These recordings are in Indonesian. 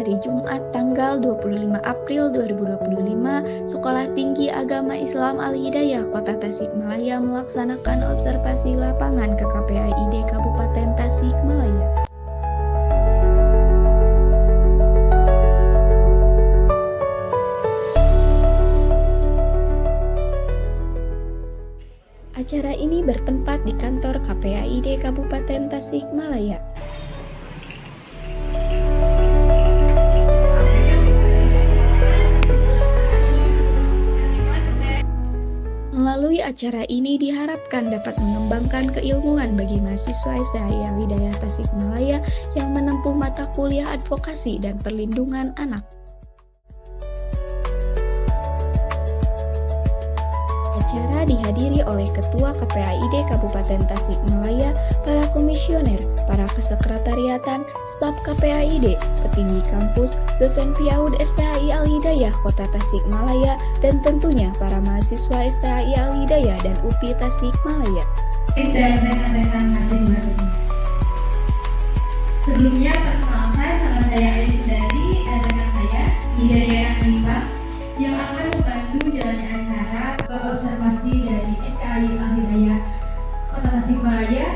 hari Jumat tanggal 25 April 2025, Sekolah Tinggi Agama Islam Al-Hidayah Kota Tasikmalaya melaksanakan observasi lapangan ke KPAID Kabupaten Tasikmalaya. Acara ini bertempat di kantor KPAID Kabupaten Tasikmalaya. Melalui acara ini diharapkan dapat mengembangkan keilmuan bagi mahasiswa SDAI Al-Hidayah Tasikmalaya yang menempuh mata kuliah advokasi dan perlindungan anak. Acara dihadiri oleh Ketua KPAID Kabupaten Tasikmalaya, para komisioner, para kesekretariatan, staf KPAID, petinggi kampus, dosen PIAUD SDAI Al-Hidayah Kota Tasikmalaya, dan tentunya para mahasiswa SDAI Al-Hidayah dan UPI Tasikmalaya. Dan rekan-rekan masing-masing. Sebelumnya perkenalkan, nama saya Alis dari rekan saya Hidayah Hanifah yang akan membantu jalannya acara observasi dari SDAI Al-Hidayah Kota Tasikmalaya.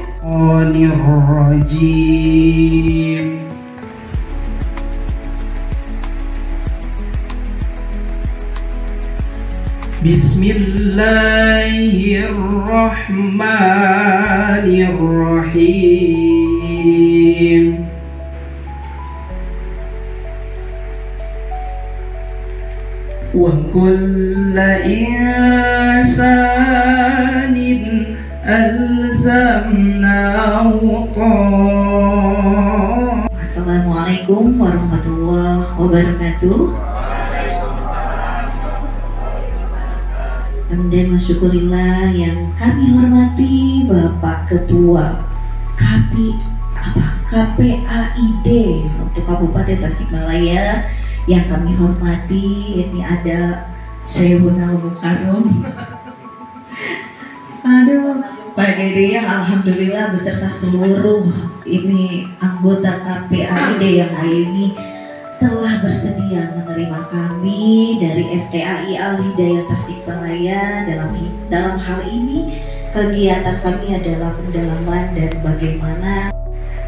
Bismillahirrahmanirrahim. Wa kulla insanin alzamnahu ta'ah. Assalamualaikum warahmatullahi wabarakatuh. Dan syukurillah yang kami hormati Bapak Ketua KPAID untuk Kabupaten Tasikmalaya, yang kami hormati. Ini ada Syekhuna Mukarram. Aduh, Pak Dede yang alhamdulillah beserta seluruh ini anggota KPAID yang hari ini telah bersedia menerima kami dari SDAI Al-Hidayah Tasikmalaya. Dalam hal ini kegiatan kami adalah pendalaman dan bagaimana,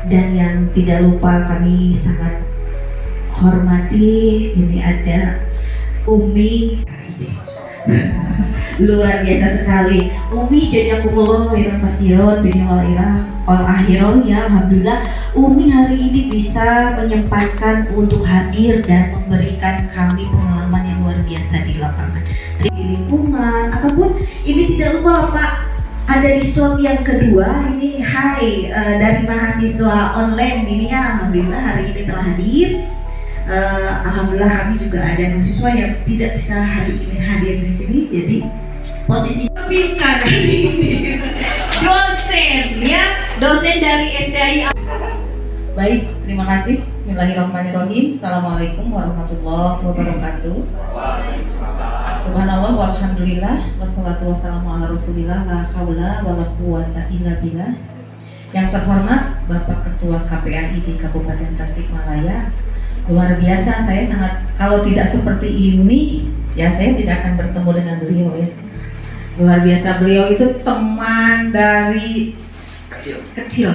dan yang tidak lupa kami sangat hormati, ini ada Umi luar biasa sekali. Umi jazakumullah khairan katsiran dunya wal akhirah. Ya alhamdulillah Umi hari ini bisa menyempatkan untuk hadir dan memberikan kami pengalaman yang luar biasa di lapangan, di lingkungan ataupun ini tidak lupa Pak, ada di shot yang kedua ini dari mahasiswa online ini ya, alhamdulillah hari ini telah hadir. Alhamdulillah kami juga ada mahasiswa yang tidak bisa hari ini hadir di sini, jadi posisi pintar ini dosen dari SDAI. Baik, terima kasih. Bismillahirrahmanirrahim. Assalamualaikum warahmatullahi wabarakatuh. Subhanallah walhamdulillah wassalatu wassalamu ala rasulillah la haula wala quwata illa billah. Yang terhormat Bapak Ketua KPAID Kabupaten Tasikmalaya, luar biasa, saya sangat, kalau tidak seperti ini ya saya tidak akan bertemu dengan beliau ya. Luar biasa, beliau itu teman dari kecil.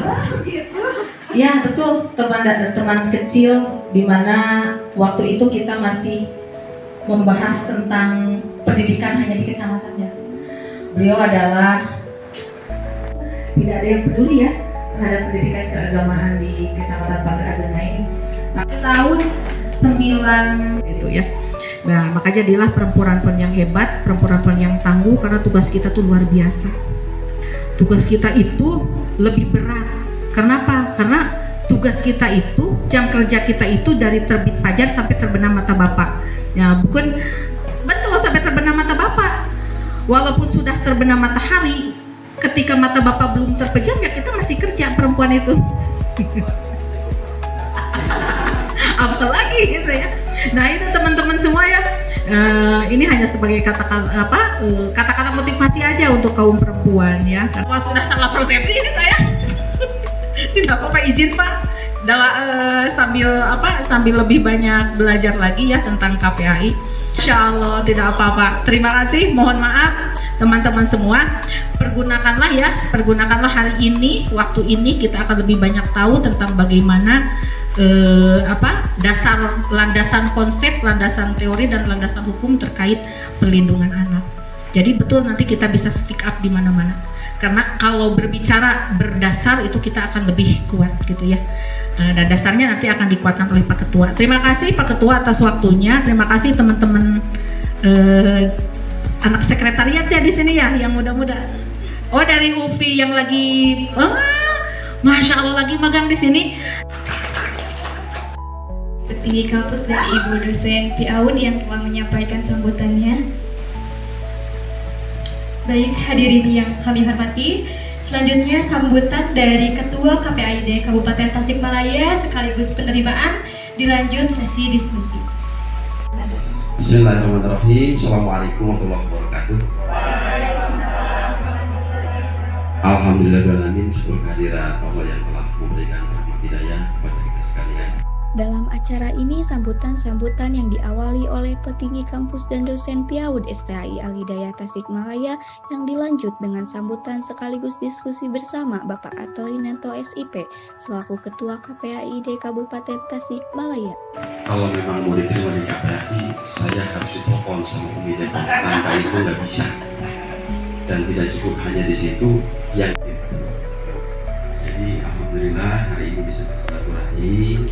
Ya betul, teman kecil, dimana waktu itu kita masih membahas tentang pendidikan hanya di kecamatannya. Beliau adalah tidak ada yang peduli ya terhadap pendidikan keagamaan di Kecamatan Pagar Agama ini. Tahun 9 itu ya. Nah, maka jadilah perempuan yang hebat, perempuan yang tangguh, karena tugas kita tuh luar biasa. Tugas kita itu lebih berat. Kenapa? Karena tugas kita itu, jam kerja kita itu dari terbit fajar sampai terbenam mata Bapak. Ya, bukan betul sampai terbenam mata Bapak. Walaupun sudah terbenam matahari, ketika mata Bapak belum terpejam ya kita masih kerja, perempuan itu. Apalagi gitu ya. Nah itu teman-teman semua ya, ini hanya sebagai kata-kata motivasi aja untuk kaum perempuan ya. Wah sudah salah persepsi ini saya. Tidak apa-apa, izin Pak. sambil lebih banyak belajar lagi ya tentang KPAI. Insya Allah tidak apa-apa. Terima kasih. Mohon maaf teman-teman semua. Pergunakanlah hari ini, waktu ini kita akan lebih banyak tahu tentang bagaimana landasan konsep, landasan teori dan landasan hukum terkait perlindungan anak. Jadi betul nanti kita bisa speak up di mana-mana. Karena kalau berbicara berdasar itu kita akan lebih kuat gitu ya. Dan dasarnya nanti akan dikuatkan oleh Pak Ketua. Terima kasih Pak Ketua atas waktunya. Terima kasih teman-teman anak sekretariat ya di sini ya yang muda-muda. Oh dari UFI yang lagi, Masya Allah lagi magang di sini. Petinggi kampus dan Ibu dosen PAUD yang telah menyampaikan sambutannya. Baik hadirin yang kami hormati, selanjutnya sambutan dari Ketua KPAID Kabupaten Tasikmalaya sekaligus penerimaan, dilanjut sesi diskusi. Bismillahirrahmanirrahim. Assalamualaikum warahmatullahi wabarakatuh. Alhamdulillahirrahmanirrahim. Syukur kehadirat Allah yang telah memberikan rahmat hidayah kepada kita sekalian. Dalam acara ini, sambutan-sambutan yang diawali oleh petinggi kampus dan dosen PAUD STAI Al-Hidayah Tasikmalaya yang dilanjut dengan sambutan sekaligus diskusi bersama Bapak Atolinanto SIP selaku Ketua KPAID Kabupaten Tasikmalaya. Kalau memang mau diterima di KPAI, saya harus ditelepon sama Umi Depok. Tanpa itu nggak bisa. Dan tidak cukup hanya di situ, yang gitu. Jadi alhamdulillah hari ini bisa bersilaturahmi.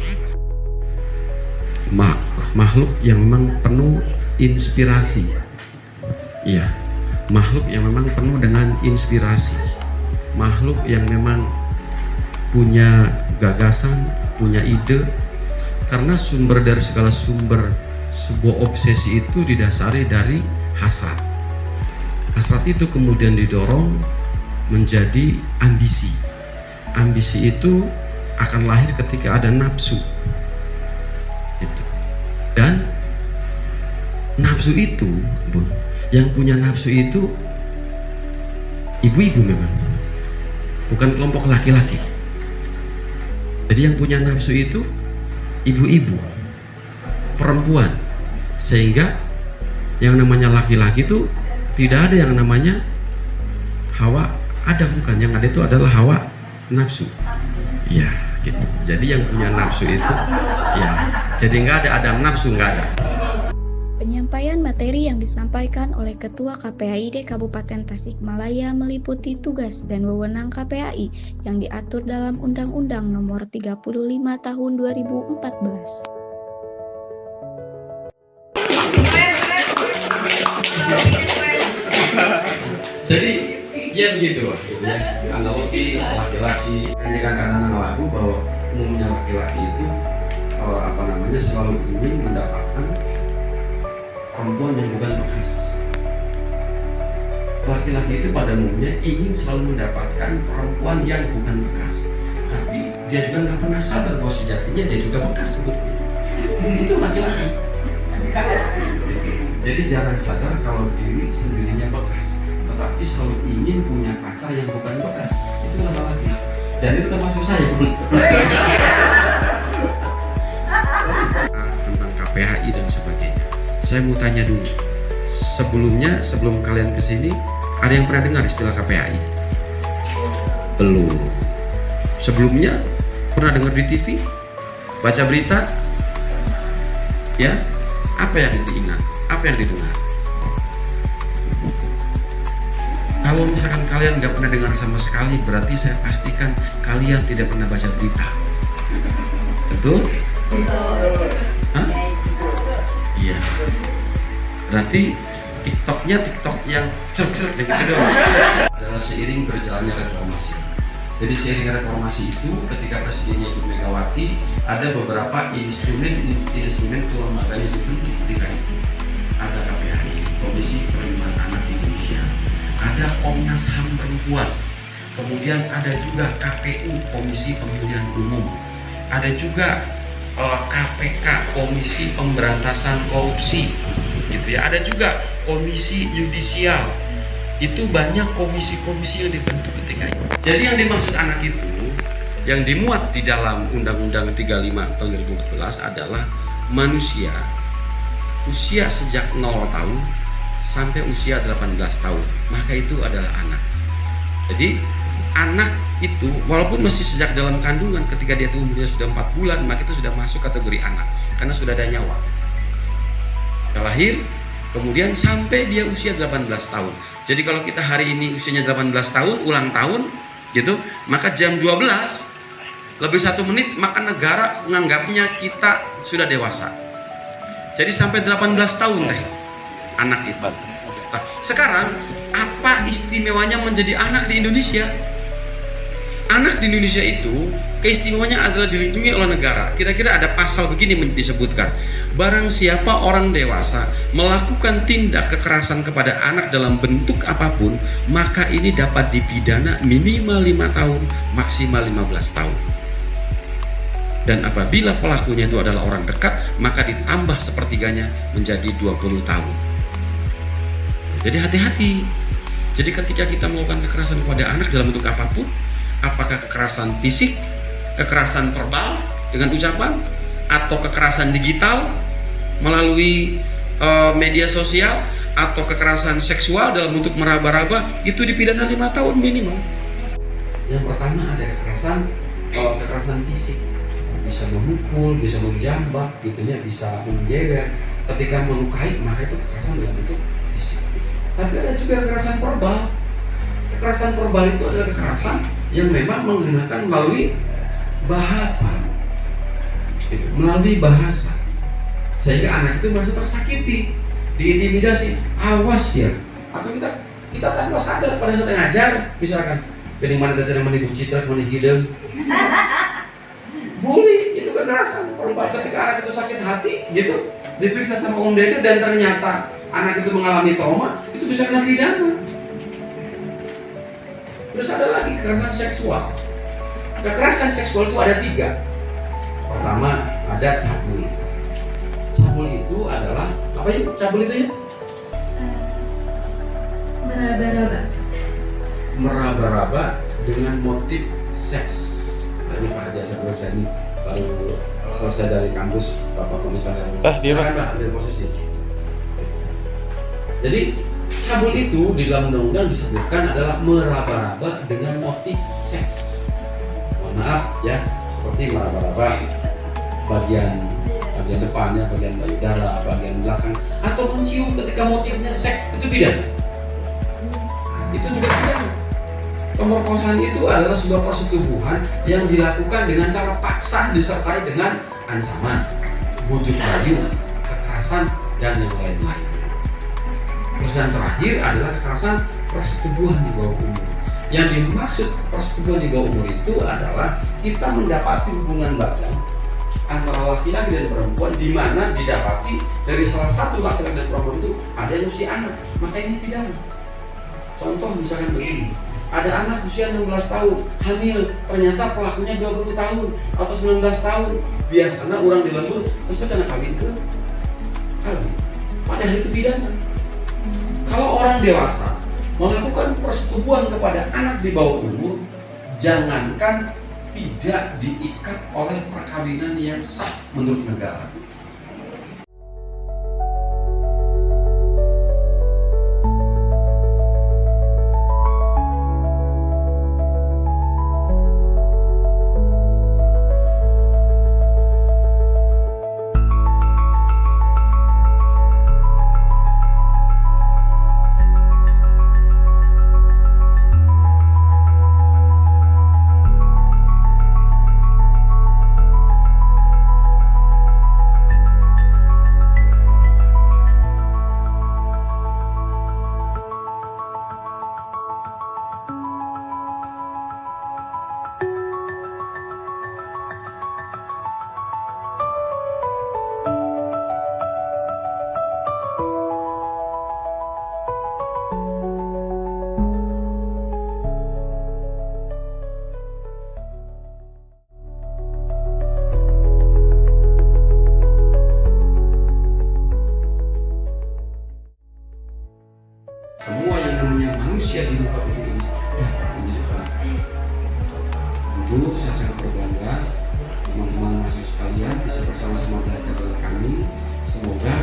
Makhluk yang memang penuh inspirasi. Iya, makhluk yang memang penuh dengan inspirasi. Makhluk yang memang punya gagasan, punya ide. Karena sumber dari segala sumber sebuah obsesi itu didasari dari hasrat. Hasrat itu kemudian didorong menjadi ambisi. Ambisi itu akan lahir ketika ada nafsu. Gitu. Dan nafsu itu, yang punya nafsu itu ibu-ibu memang, bukan kelompok laki-laki. Jadi yang punya nafsu itu ibu-ibu, perempuan, sehingga yang namanya laki-laki itu tidak ada yang namanya hawa Adam, bukan, yang ada itu adalah hawa nafsu. Ya, gitu. Jadi yang punya nafsu itu, ya, jadi nggak ada Adam nafsu, nggak ada. Penyampaian materi yang disampaikan oleh Ketua KPAID Kabupaten Tasikmalaya meliputi tugas dan wewenang KPAI yang diatur dalam Undang-Undang Nomor 35 Tahun 2014. Jadi ya begitu lah, gitu ya. Analogi laki-laki, karena lagu bahwa umumnya laki-laki itu selalu ingin mendapatkan perempuan yang bukan bekas. Laki-laki itu pada umumnya ingin selalu mendapatkan perempuan yang bukan bekas, tapi dia juga nggak pernah sadar bahwa sejatinya dia juga bekas sebetulnya. Itu laki-laki. Jadi jarang sadar kalau diri sendirinya bekas, tetapi selalu ingin punya pacar yang bukan bekas. Itu laki-laki. Dan itu termasuk saya. Tentang KPAI dan sebagainya. Saya mau tanya dulu. Sebelum kalian kesini, ada yang pernah dengar istilah KPAI? Belum. Sebelumnya pernah dengar di TV? Baca berita? Ya? Apa yang diingat? Apa yang didengar? Kalau misalkan kalian nggak pernah dengar sama sekali, berarti saya pastikan kalian tidak pernah baca berita. Betul? Hah? Iya. Berarti TikTok yang cerk-cerk gitu doang. Adalah seiring berjalannya reformasi. Jadi seiring reformasi itu, ketika presidennya Ibu Megawati, ada beberapa instrumen kelembagaan yang dibentuk ketika itu. Ada KPAI, Komisi Perlindungan Anak Indonesia, ada Komnas HAM Perempuan, kemudian ada juga KPU, Komisi Pemilihan Umum, ada juga KPK, Komisi Pemberantasan Korupsi, gitu ya. Ada juga Komisi Yudisial. Itu banyak komisi-komisi yang dibentuk ketika itu. Jadi yang dimaksud anak itu, yang dimuat di dalam Undang-Undang 35 tahun 2014 adalah manusia usia sejak 0 tahun sampai usia 18 tahun, maka itu adalah anak. Jadi anak itu walaupun masih sejak dalam kandungan, ketika dia itu umurnya sudah 4 bulan, maka itu sudah masuk kategori anak karena sudah ada nyawa. Sudah lahir, kemudian sampai dia usia 18 tahun. Jadi kalau kita hari ini usianya 18 tahun, ulang tahun gitu, maka jam 12 lebih 1 menit, maka negara menganggapnya kita sudah dewasa. Jadi sampai 18 tahun teh anak itu. Nah, sekarang apa istimewanya menjadi anak di Indonesia? Anak di Indonesia itu keistimewaannya adalah dilindungi oleh negara. Kira-kira ada pasal begini disebutkan: barang siapa orang dewasa melakukan tindak kekerasan kepada anak dalam bentuk apapun, maka ini dapat dipidana minimal 5 tahun, maksimal 15 tahun. Dan apabila pelakunya itu adalah orang dekat, maka ditambah sepertiganya menjadi 20 tahun. Jadi hati-hati. Jadi ketika kita melakukan kekerasan kepada anak dalam bentuk apapun, apakah kekerasan fisik, kekerasan verbal dengan ucapan, atau kekerasan digital melalui media sosial, atau kekerasan seksual dalam bentuk meraba-raba, itu dipidana 5 tahun minimal. Yang pertama ada kekerasan fisik, bisa memukul, bisa menjambak, gitunya, bisa menjewer. Ketika melukai, maka itu kekerasan dalam bentuk fisik. Tapi ada juga kekerasan verbal. Kekerasan verbal itu adalah kekerasan yang memang menggunakan melalui bahasa, melalui bahasa, sehingga anak itu merasa tersakiti, diintimidasi, awas ya. Atau kita tanpa sadar pada saat ngajar, misalkan, jadi mana cara menipu citra, menipu hidung, bully, itu kekerasan verbal. Ketika anak itu sakit hati, gitu, diperiksa sama Om Dede dan ternyata anak itu mengalami trauma, itu bisa kena pidana. Terus ada lagi kekerasan seksual. Kekerasan seksual itu ada 3. Pertama ada cabul. Cabul itu adalah apa ya? Cabul itu ya? Meraba-raba. Meraba-raba dengan motif seks. Tadi Pak Haji Asep Rojani baru selesai dari kampus Bapak Komisioner. Dia Pak ambil posisi. Jadi cabul itu di dalam undang-undang disebutkan adalah meraba-raba dengan motif seks. Mohon maaf ya, seperti meraba-raba bagian depannya, bagian payudara, bagian belakang, atau mencium ketika motifnya seks, itu pidana. Itu juga pidana. Pemerkosaan itu adalah sebuah persetubuhan yang dilakukan dengan cara paksa disertai dengan ancaman, bujuk rayu, kekerasan, dan yang lain-lain. Terus yang terakhir adalah kekerasan persetubuhan di bawah umur. Yang dimaksud persetubuhan di bawah umur itu adalah kita mendapati hubungan badan antara laki-laki dan perempuan, di mana didapati dari salah satu laki-laki dan perempuan itu ada yang usia anak, maka ini pidana. Contoh misalkan begini, ada anak usia 16 tahun, hamil, ternyata pelakunya 20 tahun atau 19 tahun. Biasanya orang di lembur, terus anak kawin ke kawin. Padahal itu pidana. Kalau orang dewasa melakukan persetubuhan kepada anak di bawah umur, jangankan tidak diikat oleh perkawinan yang sah menurut negara. tentu saya sangat berbangga teman-teman mahasiswa sekalian bisa bersama-sama belajar dengan kami. Semoga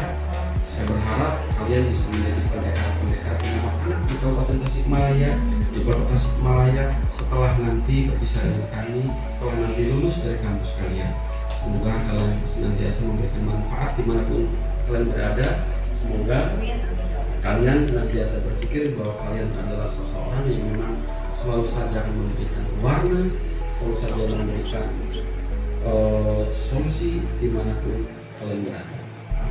saya berharap kalian bisa menjadi pendekar-pendekar anak-anak di Kabupaten Tasikmalaya, di Kota Tasikmalaya setelah nanti berpisah dengan kami, setelah nanti lulus dari kampus kalian. Semoga kalian senantiasa memberikan manfaat dimanapun kalian berada. Semoga kalian senantiasa berpikir bahwa kalian adalah seseorang yang memang selalu saja akan memberikan warna, selalu saja memberikan solusi dimanapun kalian berada.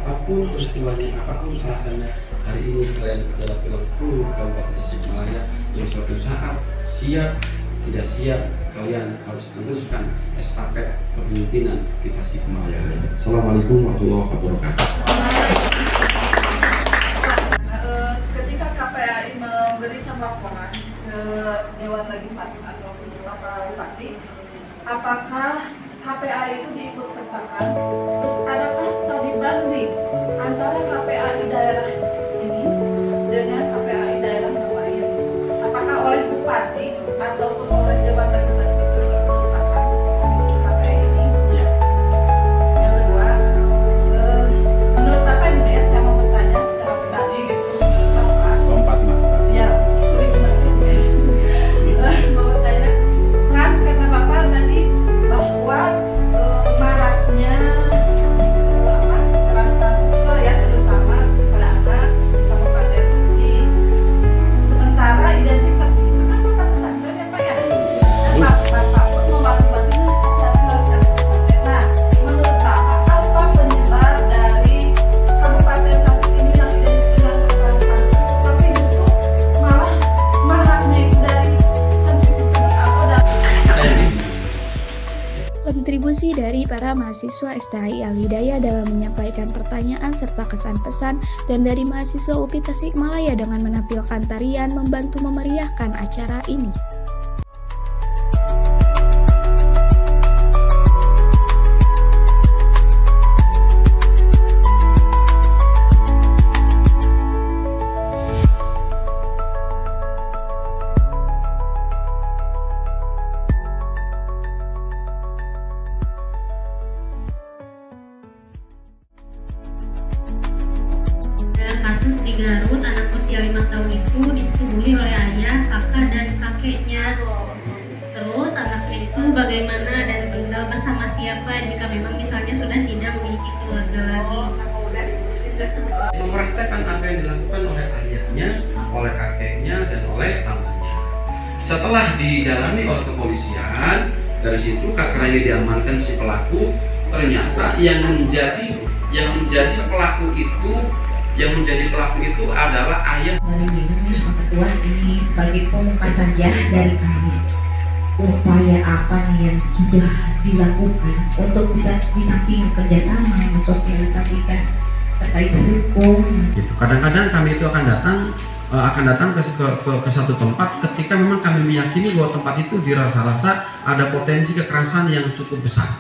Apapun peristiwanya, apapun rasanya, hari ini kalian adalah tulang punggung Kabupaten Tasikmalaya yang suatu saat siap tidak siap kalian harus meneruskan estafet kepemimpinan di Tasikmalaya. Assalamualaikum warahmatullahi wabarakatuh. Ketika KPAI memberikan laporan ke Dewan Legislatif atau ke Bapak Bupati, apakah KPAI itu diikut sertakan? Terus adakah studi banding antara KPAI daerah ini dengan KPAI daerah yang lain? Apakah oleh Bupati ataupun oleh Dewan Legislatif itu diikut sertakan komisi KPAI ini? Yang kedua, menurut Bapak ini ya, saya mau bertanya secara pribadi gitu, menurut Bapak, ya, sorry gimana guys, mau bertanya, kan kata Bapak tadi bahwa maraknya kekerasan seksual ya, terutama pada anak di Kabupaten Tasik. Sementara identitas itu kan kota pesantren ya Pak ya, dan Bapak pun mewakili pesantren. Nah, menurut Bapak apa penyebab dari Kabupaten Tasik ini yang identik dengan kekerasan, tapi justru malah maraknya itu dari segi atau dari Kontribusi dari para mahasiswa STHI Al-Hidayah dalam menyampaikan pertanyaan serta kesan pesan, dan dari mahasiswa UPI Tasikmalaya dengan menampilkan tarian membantu memeriahkan acara ini. Dalam kasus di Garut, anak usia 5 tahun itu disetujui oleh ayah, kakak, dan kakeknya. Terus anaknya itu bagaimana dan tinggal bersama siapa jika memang misalnya sudah tidak memiliki keluarga lagi. Mempraktekkan apa yang dilakukan oleh ayahnya, oleh kakeknya, dan oleh pamannya. Setelah didalami oleh kepolisian, dari situ karena ini diamankan si pelaku, ternyata yang menjadi pelaku itu adalah ayah. Dari ini Pak Ketua, ini sebagai pembuka saja dari kami. Upaya apa nih yang sudah dilakukan untuk bisa di samping kerjasama mensosialisasikan terkait hukum? Gitu. Kadang-kadang kami itu akan datang ke satu tempat ketika memang kami meyakini bahwa tempat itu dirasa-rasa ada potensi kekerasan yang cukup besar,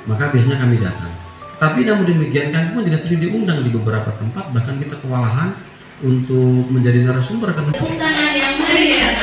maka biasanya kami datang. Tapi namun demikian kami pun juga sering diundang di beberapa tempat, bahkan kita kewalahan untuk menjadi narasumber. Tepuk tangan yang meriah.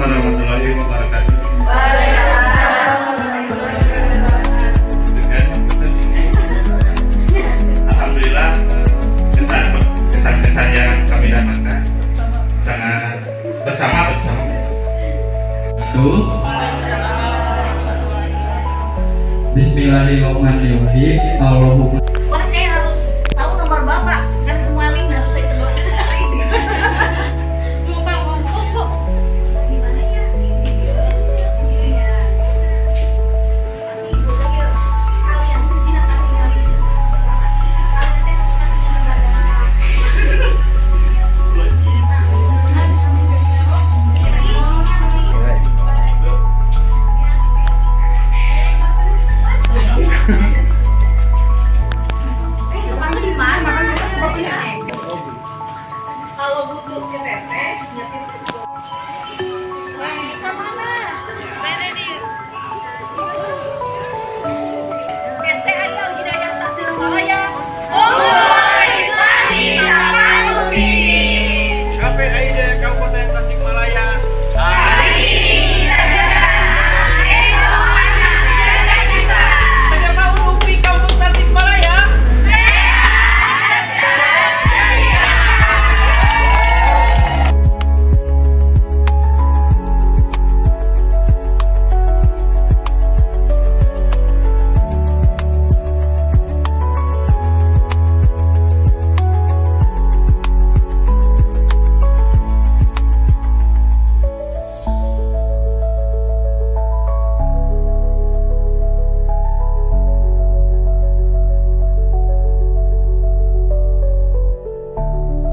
warahmatullahi wabarakatuh. Alhamdulillah, kesan-kesan yang kami dapatkan sangat bersama. Bismillahirrahmanirrahim. Allahumma Wah, saya harus tahu nomor bapak kan semua link harus saya sedotin. Lupa ngomong kok. Gimana ya? Iya. Kalian mesti akan tinggal di kalau butuh si teteh nyetir lagi ke mana? STI Al-Hidayah Tasikmalaya. KPAID Kabupaten Tasikmalaya.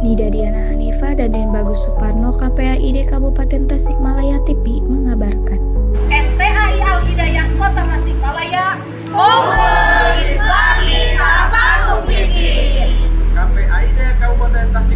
Nida Diana Hanifah dan Den Bagus Suparno KPAID Kabupaten Tasikmalaya TV mengabarkan. STI Al-Hidayah Kota Tasikmalaya. Unggul Islami Tabaruk Fikir. KPAID Kabupaten Tasikmalaya.